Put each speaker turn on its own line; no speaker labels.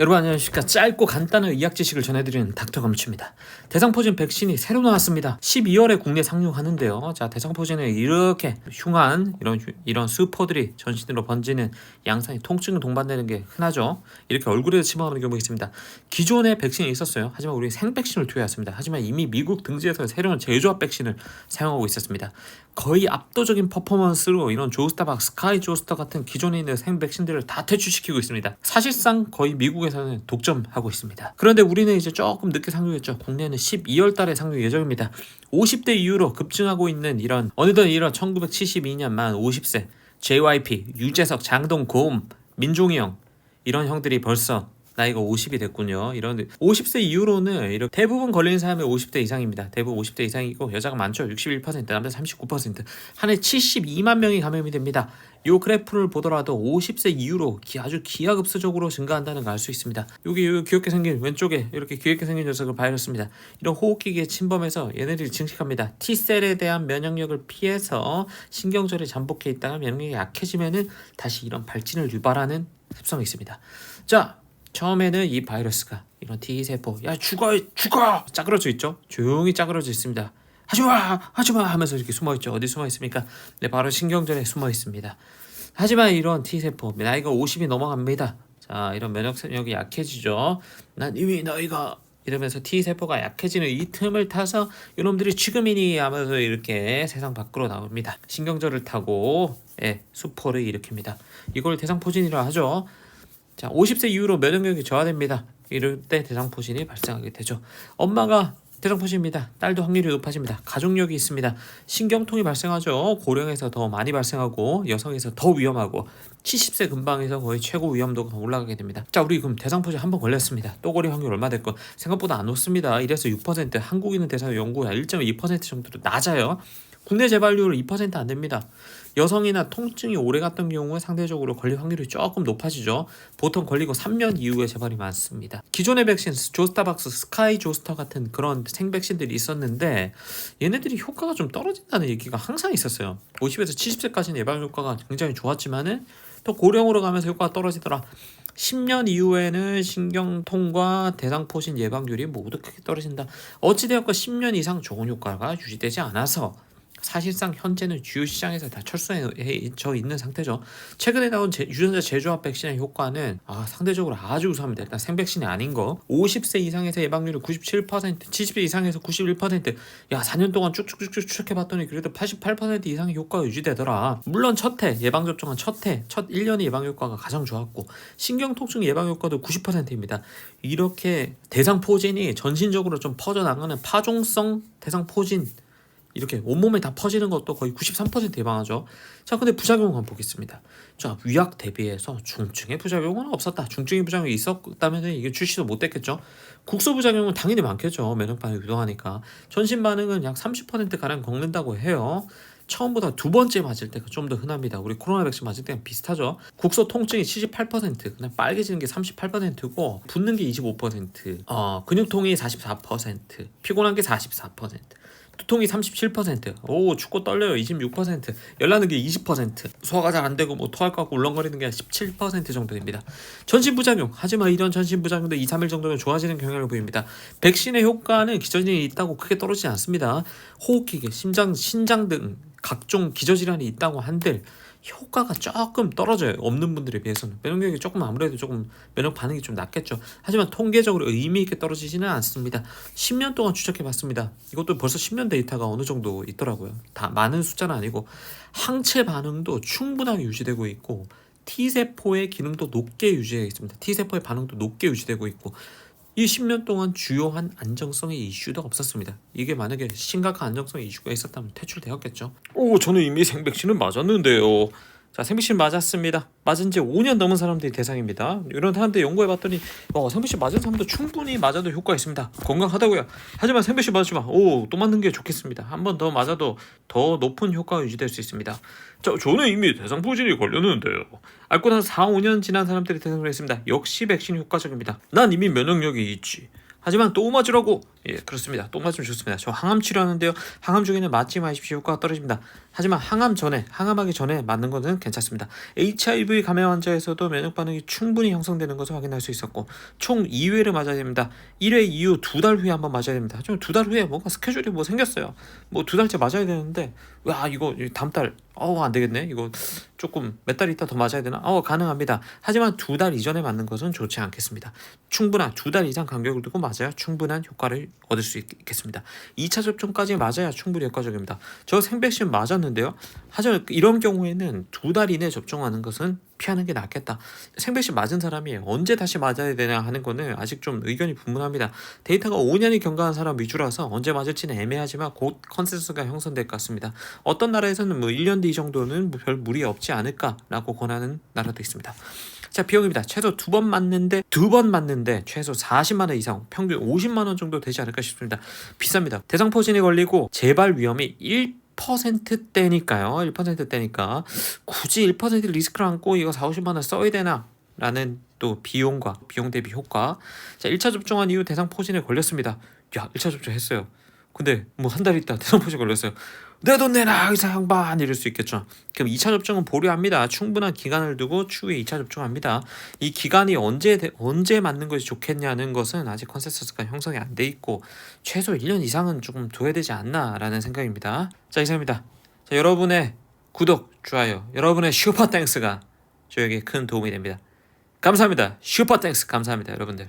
여러분 안녕하십니까. 짧고 간단한 의학 지식을 전해드리는 닥터 검추입니다. 대상포진 백신이 새로 나왔습니다. 12월에 국내 상륙하는데요. 자, 대상포진에 이렇게 흉한 이런 수포들이 전신으로 번지는 양상이 통증을 동반되는 게 흔하죠. 이렇게 얼굴에도 침범하는 경우가 있습니다. 기존에 백신이 있었어요. 하지만 우리 생백신을 투여했습니다. 하지만 이미 미국 등지에서 새로운 제조합 백신을 사용하고 있었습니다. 거의 압도적인 퍼포먼스로 이런 조스타박, 스카이 조스터 같은 기존에 있는 생백신들을 다 퇴출시키고 있습니다. 사실상 거의 미국에서는 독점하고 있습니다. 그런데 우리는 이제 조금 늦게 상륙했죠. 국내는 12월 달에 상륙 예정입니다. 50대 이후로 급증하고 있는 어느덧 1972년 만 50세 JYP, 유재석, 장동, 고음, 민종이 형 이런 형들이 벌써 나이가 50이 됐군요. 이런 50세 이후로는 이렇게 대부분 걸리는 사람이 50대 이상입니다. 대부분 50대 이상이고 여자가 많죠. 61%, 남자 39%. 한 해 72만 명이 감염이 됩니다. 이 그래프를 보더라도 50세 이후로 아주 기하급수적으로 증가한다는 걸 알 수 있습니다. 여기 귀엽게 생긴 왼쪽에 이렇게 귀엽게 생긴 녀석을 바이러스입니다. 이런 호흡기계에 침범해서 얘네들이 증식합니다. T셀에 대한 면역력을 피해서 신경절에 잠복해 있다가 면역력이 약해지면은 다시 이런 발진을 유발하는 습성이 있습니다. 자, 처음에는 이 바이러스가 이런 T세포 야 죽어 짜그러져 있죠. 조용히 짜그러져 있습니다. 하지마 하면서 이렇게 숨어있죠. 어디 숨어있습니까? 네, 바로 신경절에 숨어있습니다. 하지만 이런 T세포 나이가 50이 넘어갑니다. 자, 이런 면역력이 약해지죠. 난 이미 나이가 이러면서 T세포가 약해지는 이 틈을 타서 이놈들이 지금이니 하면서 이렇게 세상 밖으로 나옵니다. 신경절을 타고 수포를 일으킵니다. 이걸 대상포진이라 하죠. 자, 50세 이후로 면역력이 저하됩니다. 이럴 때 대상포진이 발생하게 되죠. 엄마가 대상포진입니다. 딸도 확률이 높아집니다. 가족력이 있습니다. 신경통이 발생하죠. 고령에서 더 많이 발생하고 여성에서 더 위험하고 70세 근방에서 거의 최고 위험도가 올라가게 됩니다. 자, 우리 그럼 대상포진 한번 걸렸습니다. 또 걸릴 확률 얼마 될까? 생각보다 안 높습니다. 1에서 6%, 한국인은 대상 연구가 1.2% 정도로 낮아요. 국내 재발률 2% 안 됩니다. 여성이나 통증이 오래 갔던 경우에 상대적으로 걸릴 확률이 조금 높아지죠. 보통 걸리고 3년 이후에 재발이 많습니다. 기존의 백신, 조스타박스, 스카이 조스터 같은 그런 생백신들이 있었는데 얘네들이 효과가 좀 떨어진다는 얘기가 항상 있었어요. 50에서 70세까지는 예방 효과가 굉장히 좋았지만은 또 고령으로 가면서 효과가 떨어지더라. 10년 이후에는 신경통과 대상포진 예방률이 모두 크게 떨어진다. 어찌되었건 10년 이상 좋은 효과가 유지되지 않아서 사실상 현재는 주요 시장에서 다 철수해 있는 상태죠. 최근에 나온 유전자 제조합 백신의 효과는 상대적으로 아주 우수합니다. 일단 생백신이 아닌 거 50세 이상에서 예방률이 97%, 70세 이상에서 91%. 야, 4년 동안 쭉쭉쭉 추적해봤더니 그래도 88% 이상의 효과가 유지되더라. 물론 첫 1년의 예방 효과가 가장 좋았고 신경통증 예방 효과도 90%입니다. 이렇게 대상포진이 전신적으로 좀 퍼져나가는 파종성 대상포진 이렇게 온몸에 다 퍼지는 것도 거의 93% 예방하죠. 자, 근데 부작용 한번 보겠습니다. 자, 위약 대비해서 중증의 부작용은 없었다. 중증의 부작용이 있었다면 이게 출시도 못 됐겠죠. 국소 부작용은 당연히 많겠죠. 면역 반응이 유동하니까. 전신 반응은 약 30%가량 겪는다고 해요. 처음보다 두 번째 맞을 때가 좀 더 흔합니다. 우리 코로나 백신 맞을 때랑 비슷하죠. 국소 통증이 78%, 그냥 빨개지는 게 38%고 붓는 게 25%, 근육통이 44%, 피곤한 게 44%. 두통이 37%, 춥고 떨려요 26%, 열나는 게 20%, 소화가 잘 안 되고 토할 것 같고 울렁거리는 게 17% 정도 됩니다. 전신 부작용, 하지만 이런 전신 부작용도 2, 3일 정도면 좋아지는 경향을 보입니다. 백신의 효과는 기저질환이 있다고 크게 떨어지지 않습니다. 호흡기계, 신장 등 각종 기저질환이 있다고 한들 효과가 조금 떨어져요. 없는 분들에 비해서는 면역력이 아무래도 조금 면역 반응이 좀 낮겠죠. 하지만 통계적으로 의미 있게 떨어지지는 않습니다. 10년 동안 추적해봤습니다. 이것도 벌써 10년 데이터가 어느 정도 있더라고요. 다 많은 숫자는 아니고 항체 반응도 충분하게 유지되고 있고 T세포의 기능도 높게 유지되어 있습니다. T세포의 반응도 높게 유지되고 있고 이 10년 동안 주요한 안정성의 이슈도 없었습니다. 이게 만약에 심각한 안정성의 이슈가 있었다면 퇴출되었겠죠. 저는 이미 생백신을 맞았는데요. 자, 생백신 맞았습니다. 맞은 지 5년 넘은 사람들이 대상입니다. 이런 사람들 연구해봤더니 생백신 맞은 사람도 충분히 맞아도 효과가 있습니다. 건강하다고요. 하지만 생백신 맞으시면 또 맞는 게 좋겠습니다. 한 번 더 맞아도 더 높은 효과가 유지될 수 있습니다. 자, 저는 이미 대상포진이 걸렸는데요. 앓고 나서 4, 5년 지난 사람들이 대상을 했습니다. 역시 백신이 효과적입니다. 난 이미 면역력이 있지. 하지만 또 맞으라고 예, 그렇습니다. 똥 맞으면 좋습니다. 저 항암 치료하는데요. 항암 중에는 맞지 마십시오. 효과가 떨어집니다. 하지만 항암하기 전에 맞는 것은 괜찮습니다. HIV 감염 환자에서도 면역 반응이 충분히 형성되는 것을 확인할 수 있었고 총 2회를 맞아야 됩니다. 1회 이후 2달 후에 한번 맞아야 됩니다. 하지만 2달 후에 뭔가 스케줄이 뭐 생겼어요. 뭐 2달째 맞아야 되는데 와 이거 다음 달 안 되겠네. 이거 조금 몇 달 있다 더 맞아야 되나? 가능합니다. 하지만 2달 이전에 맞는 것은 좋지 않겠습니다. 충분한 2달 이상 간격을 두고 맞아야 충분한 효과를 얻을 수 있겠습니다. 2차 접종까지 맞아야 충분히 효과적입니다. 저 생백신 맞았는데요. 하지만 이런 경우에는 2달 이내 접종하는 것은 피하는 게 낫겠다. 생백신 맞은 사람이 언제 다시 맞아야 되냐 하는 거는 아직 좀 의견이 분분합니다. 데이터가 5년이 경과한 사람 위주라서 언제 맞을지는 애매하지만 곧 컨센서스가 형성될 것 같습니다. 어떤 나라에서는 뭐 1년 뒤 정도는 별 무리 없지 않을까라고 권하는 나라도 있습니다. 자, 비용입니다. 최소 2번 맞는데 최소 40만 원 이상, 평균 50만 원 정도 되지 않을까 싶습니다. 비쌉니다. 대상포진에 걸리고 재발 위험이 1%대니까요. 1%대니까 굳이 1% 리스크를 안고 이거 4, 50만 원 써야 되나? 라는 또 비용 대비 효과. 자, 1차 접종한 이후 대상포진에 걸렸습니다. 야, 1차 접종했어요. 근데 뭐 한 달 있다 대상포진 걸렸어요. 내 돈 내놔 의사 양반 이럴 수 있겠죠. 그럼 2차 접종은 보류합니다. 충분한 기간을 두고 추후에 2차 접종합니다. 이 기간이 언제 맞는 것이 좋겠냐는 것은 아직 컨센서스가 형성이 안 돼 있고 최소 1년 이상은 조금 둬야 되지 않나라는 생각입니다. 자, 이상입니다. 자, 여러분의 구독, 좋아요, 여러분의 슈퍼 땡스가 저에게 큰 도움이 됩니다. 감사합니다. 슈퍼 땡스 감사합니다, 여러분들.